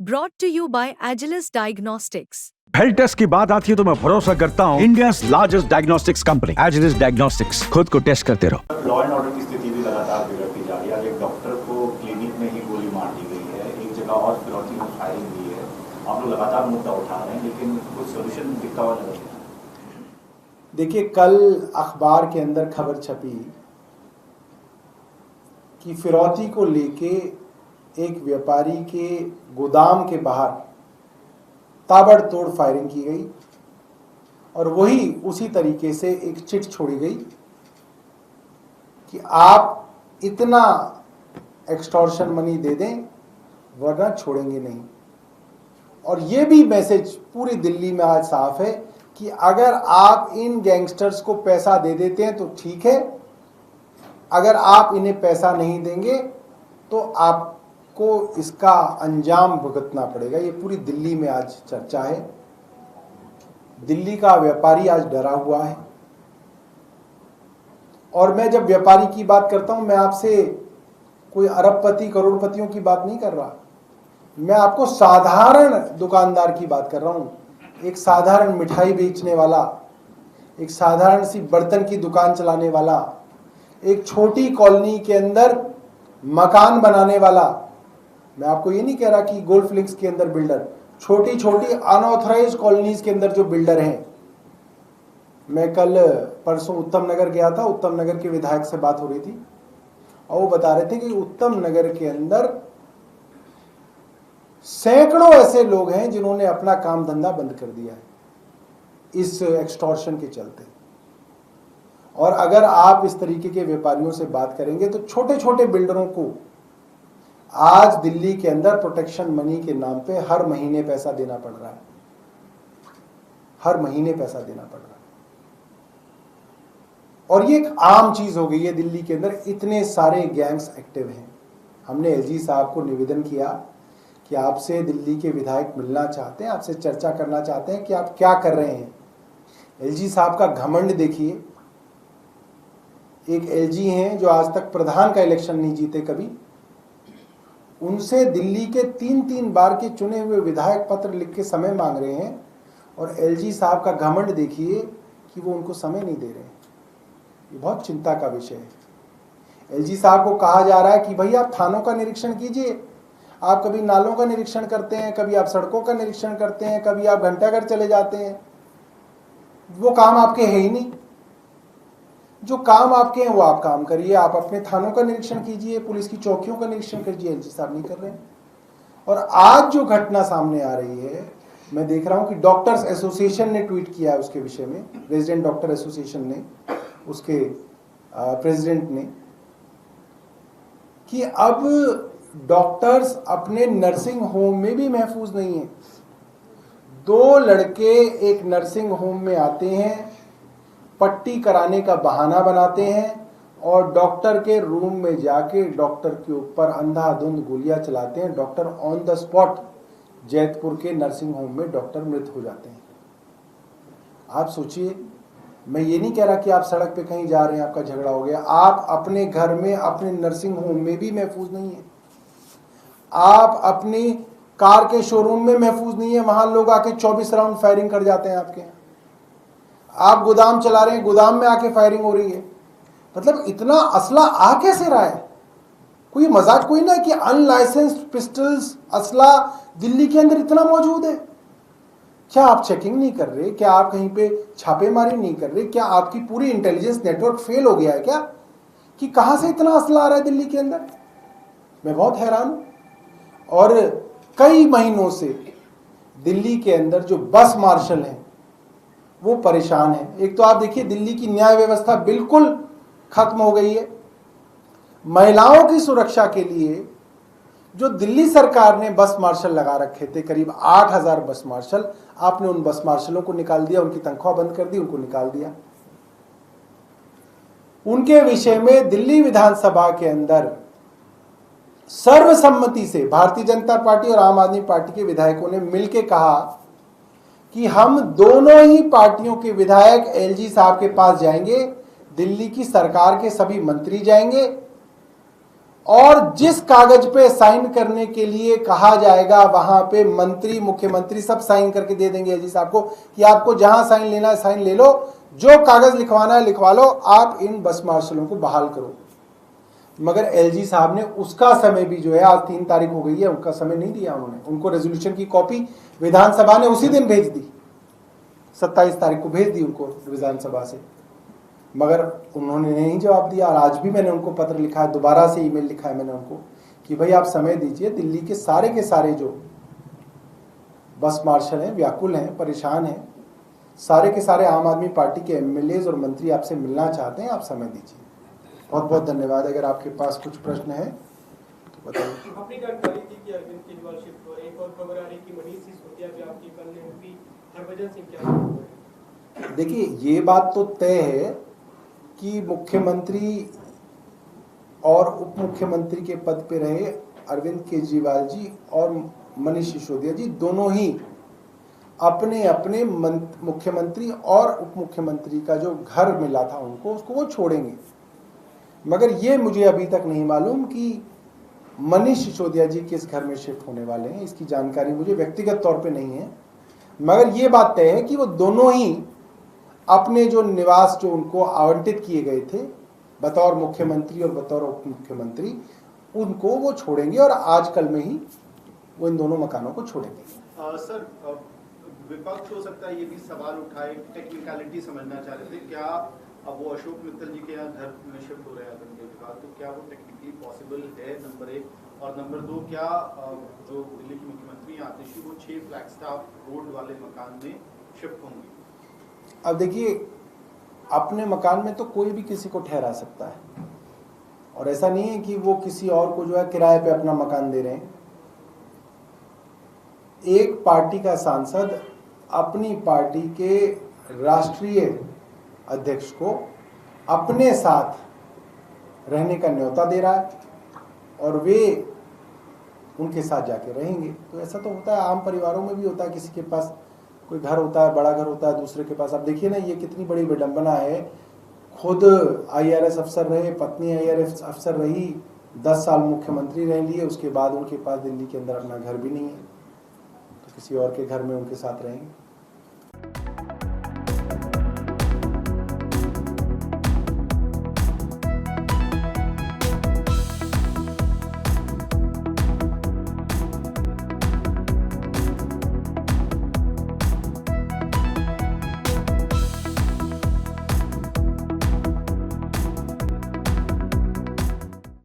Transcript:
Brought to you by Agilus Diagnostics. Health test की बात आती है तो मैं भरोसा करता हूँ India's largest diagnostics company Agilus Diagnostics. खुद को टेस्ट करते रहो। लॉ एंड ऑर्डर की स्थिति भी लगातार बिगड़ती जा रही है। एक डॉक्टर को क्लिनिक में ही गोली मार दी गई है, एक जगह और फिरौती में फायरिंग हुई है। आप लोग लगातार मुद्दा उठा रहे हैं लेकिन कुछ सोल्यूशन दिखता हुआ नजर नहीं आ रहा। देखिए, कल अखबार के अंदर खबर छपी कि फिरौती को लेके एक व्यापारी के गोदाम के बाहर ताबड़तोड़ फायरिंग की गई और वही उसी तरीके से एक चिट छोड़ी गई कि आप इतना एक्सटॉर्शन मनी दे दें वरना छोड़ेंगे नहीं। और ये भी मैसेज पूरी दिल्ली में आज साफ है कि अगर आप इन गैंगस्टर्स को पैसा दे देते हैं तो ठीक है, अगर आप इन्हें पैसा नहीं देंगे तो आपको इसका अंजाम भुगतना पड़ेगा। ये पूरी दिल्ली में आज चर्चा है। दिल्ली का व्यापारी आज डरा हुआ है। और मैं जब व्यापारी की बात करता हूं, मैं आपसे कोई अरबपति करोड़पतियों की बात नहीं कर रहा, मैं आपको साधारण दुकानदार की बात कर रहा हूं। एक साधारण मिठाई बेचने वाला, एक साधारण सी बर्तन की दुकान चलाने वाला, एक छोटी कॉलोनी के अंदर मकान बनाने वाला। मैं आपको ये नहीं कह रहा कि गोल्फ लिंक्स के अंदर बिल्डर, छोटी छोटी अनऑथराइज्ड कॉलोनीज के अंदर जो बिल्डर हैं। मैं कल परसों उत्तम नगर गया था, उत्तम नगर के विधायक से बात हो रही थी और वो बता रहे थे कि उत्तम नगर के अंदर सैकड़ों ऐसे लोग हैं जिन्होंने अपना काम धंधा बंद कर दिया है इस एक्सटॉर्शन के चलते। और अगर आप इस तरीके के व्यापारियों से बात करेंगे तो छोटे छोटे बिल्डरों को आज दिल्ली के अंदर प्रोटेक्शन मनी के नाम पे हर महीने पैसा देना पड़ रहा है, हर महीने पैसा देना पड़ रहा है। और ये एक आम चीज हो गई है दिल्ली के अंदर, इतने सारे गैंग्स एक्टिव हैं। हमने एलजी साहब को निवेदन किया कि आपसे दिल्ली के विधायक मिलना चाहते हैं, आपसे चर्चा करना चाहते हैं कि आप क्या कर रहे हैं। एलजी साहब का घमंड देखिए। एक एलजी हैं जो आज तक प्रधान का इलेक्शन नहीं जीते कभी, उनसे दिल्ली के 3-3 बार के चुने हुए विधायक पत्र लिख के समय मांग रहे हैं और एलजी साहब का घमंड देखिए कि वो उनको समय नहीं दे रहे हैं। ये बहुत चिंता का विषय है। एलजी साहब को कहा जा रहा है कि भाई आप थानों का निरीक्षण कीजिए, आप कभी नालों का निरीक्षण करते हैं, कभी आप सड़कों का निरीक्षण करते हैं, कभी आप घंटाघर चले जाते हैं। वो काम आपके है ही नहीं। जो काम आपके हैं वो आप काम करिए, आप अपने थानों का निरीक्षण कीजिए, पुलिस की चौकियों का निरीक्षण कीजिए। एलजी साहब नहीं कर रहे हैं। और आज जो घटना सामने आ रही है, मैं देख रहा हूं कि डॉक्टर्स एसोसिएशन ने ट्वीट किया है उसके विषय में, रेजिडेंट डॉक्टर एसोसिएशन ने, उसके प्रेसिडेंट ने, कि अब डॉक्टर्स अपने नर्सिंग होम में भी महफूज नहीं है। 2 लड़के एक नर्सिंग होम में आते हैं, पट्टी कराने का बहाना बनाते हैं और डॉक्टर के रूम में जाके डॉक्टर के ऊपर अंधाधुंध गोलियां चलाते हैं। Doctor on the spot Jaitpur के नर्सिंग होम में डॉक्टर मृत हो जाते हैं। आप सोचिए, मैं ये नहीं कह रहा कि आप सड़क पे कहीं जा रहे हैं आपका झगड़ा हो गया, आप अपने घर में अपने नर्सिंग होम में भी महफूज नहीं है, आप अपनी कार के शोरूम में महफूज नहीं है, वहां लोग आके 24 राउंड फायरिंग कर जाते हैं आपके। आप गोदाम चला रहे हैं, गोदाम में आके फायरिंग हो रही है। मतलब इतना असला आ कैसे रहा है? कोई मजाक कोई ना कि अनलाइसेंस्ड पिस्टल्स, असला दिल्ली के अंदर इतना मौजूद है। क्या आप चेकिंग नहीं कर रहे? क्या आप कहीं पे छापेमारी नहीं कर रहे? क्या आपकी पूरी इंटेलिजेंस नेटवर्क फेल हो गया है क्या कि कहां से इतना असला आ रहा है दिल्ली के अंदर? मैं बहुत हैरान हूं। और कई महीनों से दिल्ली के अंदर जो बस मार्शल हैं वो परेशान है। एक तो आप देखिए, दिल्ली की न्याय व्यवस्था बिल्कुल खत्म हो गई है। महिलाओं की सुरक्षा के लिए जो दिल्ली सरकार ने बस मार्शल लगा रखे थे, करीब 8000 बस मार्शल, आपने उन बस मार्शलों को निकाल दिया, उनकी तनख्वाह बंद कर दी, उनको निकाल दिया। उनके विषय में दिल्ली विधानसभा के अंदर सर्वसम्मति से भारतीय जनता पार्टी और आम आदमी पार्टी के विधायकों ने मिलकर कहा कि हम दोनों ही पार्टियों के विधायक एलजी साहब के पास जाएंगे, दिल्ली की सरकार के सभी मंत्री जाएंगे और जिस कागज पे साइन करने के लिए कहा जाएगा वहां पे मंत्री मुख्यमंत्री सब साइन करके दे देंगे एलजी साहब को कि आपको जहां साइन लेना है साइन ले लो, जो कागज लिखवाना है लिखवा लो, आप इन बस मार्शलों को बहाल करो। मगर एलजी साहब ने उसका समय भी जो है, आज 3 तारीख हो गई है, उनका समय नहीं दिया उन्होंने। उनको रेजोल्यूशन की कॉपी विधानसभा ने उसी दिन भेज दी, 27 तारीख को भेज दी उनको विधानसभा से, मगर उन्होंने नहीं जवाब दिया। और आज भी मैंने उनको पत्र लिखा है, दोबारा से ईमेल लिखा है मैंने उनको कि भाई आप समय दीजिए। दिल्ली के सारे जो बस मार्शल हैं व्याकुल हैं, परेशान हैं, सारे के सारे आम आदमी पार्टी के एमएलए और मंत्री आपसे मिलना चाहते हैं, आप समय दीजिए। बहुत बहुत धन्यवाद। अगर आपके पास कुछ प्रश्न है तो बताइए। आपने जानकारी दी कि अरविंद केजरीवाल शिफ्ट हो रहे हैं, एक और खबर आ रही कि मनीष सिसोदिया भी आपकी कल ने एमपी हरभजन सिंह क्या हो रहे हैं। देखिए ये बात तो तय है कि मुख्यमंत्री और उप मुख्यमंत्री के पद पे रहे अरविंद केजरीवाल जी और मनीष सिसोदिया जी दोनों ही अपने अपने मुख्यमंत्री और उप मुख्यमंत्री का जो घर मिला था उनको, उसको वो छोड़ेंगे। मगर ये मुझे अभी तक नहीं मालूम कि मनीष सिसोदिया जी किस घर में शिफ्ट होने वाले हैं, इसकी जानकारी मुझे व्यक्तिगत तौर पे नहीं है। मगर ये बात तय है कि वो दोनों ही अपने जो निवास जो उनको आवंटित किए गए थे बतौर मुख्यमंत्री और बतौर उप मुख्यमंत्री, उनको वो छोड़ेंगे और आजकल में ही वो इन दोनों मकानों को छोड़ेंगे। सर, विपक्ष हो सकता है ये भी सवाल उठाए, टेक्निकलिटी समझना चाह रहे थे, क्या अब वो अशोक मित्तल जी के यहाँ घर में शिफ्ट हो रहे हैं अरविंद केजरीवाल, तो क्या वो टेक्निकली पॉसिबल है, नंबर 1। और नंबर 2, क्या जो दिल्ली की मुख्यमंत्री आतिशी वो 6 फ्लैगस्टाफ रोड वाले मकान में शिफ्ट होंगी? अब देखिए, अपने मकान में तो कोई भी किसी को ठहरा सकता है, और ऐसा नहीं है कि वो किसी और को जो है किराए पे अपना मकान दे रहे हैं। एक पार्टी का सांसद अपनी पार्टी के राष्ट्रीय अध्यक्ष को अपने साथ रहने का न्योता दे रहा है और वे उनके साथ जाके रहेंगे। तो ऐसा तो होता है, आम परिवारों में भी होता है, किसी के पास कोई घर होता है, बड़ा घर होता है, दूसरे के पास। अब देखिए ना, ये कितनी बड़ी विडंबना है, खुद आईआरएस अफसर रहे, पत्नी आईआरएस अफसर रही, 10 साल मुख्यमंत्री रह लिए, उसके बाद उनके पास दिल्ली के अंदर अपना घर भी नहीं है, तो किसी और के घर में उनके साथ रहेंगे।